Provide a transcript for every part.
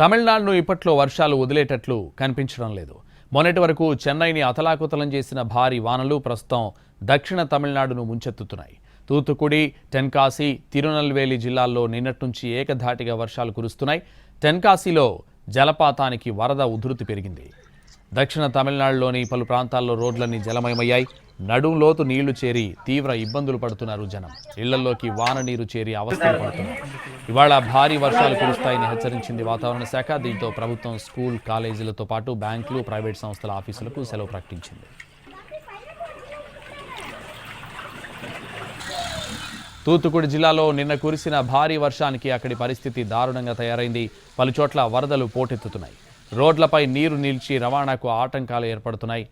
తమిళనాడును ఇప్పట్లో వర్షాలు వదిలేటట్లు కనిపించడం లేదు. మొన్నటి వరకు చెన్నైని అతలాకుతలం చేసిన భారీ వానలు ప్రస్తుతం దక్షిణ తమిళనాడును ముంచెత్తుతున్నాయి. తూత్తుకుడి, టెన్కాసి, తిరునల్వేలి జిల్లాల్లో నిన్నటి నుంచి ఏకధాటిగా వర్షాలు కురుస్తున్నాయి. టెన్కాసిలో జలపాతానికి వరద ఉధృతి పెరిగింది. దక్షిణ తమిళనాడులోని పలు ప్రాంతాల్లో రోడ్లన్నీ జలమయమయ్యాయి. నడుంలోతు నీళ్లు చేరి తీవ్ర ఇబ్బందులు పడుతున్నారు జనం. ఇళ్లలోకి వాన నీరు చేరి అవస్థలు పడుతున్నారు. ఇవాళ భారీ వర్షాలు కురుస్తాయని హెచ్చరించింది వాతావరణ శాఖ. దీంతో ప్రభుత్వం స్కూల్, కాలేజీలతో పాటు బ్యాంకులు, ప్రైవేట్ సంస్థల ఆఫీసులకు సెలవు ప్రకటించింది. తూత్తుకుడి జిల్లాలో నిన్న కురిసిన భారీ వర్షానికి అక్కడి పరిస్థితి దారుణంగా తయారైంది. పలుచోట్ల వరదలు పోటెత్తుతున్నాయి. రోడ్లపై నీరు నిలిచి రవాణాకు ఆటంకాలు ఏర్పడుతున్నాయి.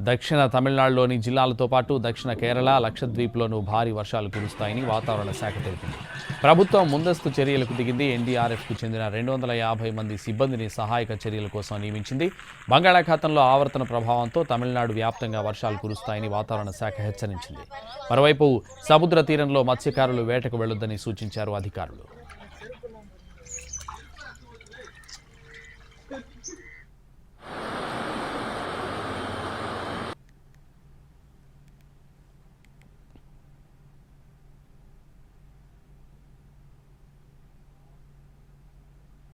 దక్షిణ తమిళనాడులోని జిల్లాలతో పాటు దక్షిణ కేరళ, లక్షద్వీప్లోనూ భారీ వర్షాలు కురుస్తాయని వాతావరణ శాఖ తెలిపింది. ప్రభుత్వం ముందస్తు చర్యలకు దిగింది. ఎన్డీఆర్ఎఫ్కు చెందిన 250 మంది సిబ్బందిని సహాయక చర్యల కోసం నియమించింది. బంగాళాఖాతంలో ఆవర్తన ప్రభావంతో తమిళనాడు వ్యాప్తంగా వర్షాలు కురుస్తాయని వాతావరణ శాఖ హెచ్చరించింది. మరోవైపు సముద్ర తీరంలో మత్స్యకారులు వేటకు వెళ్లొద్దని సూచించారు అధికారులు.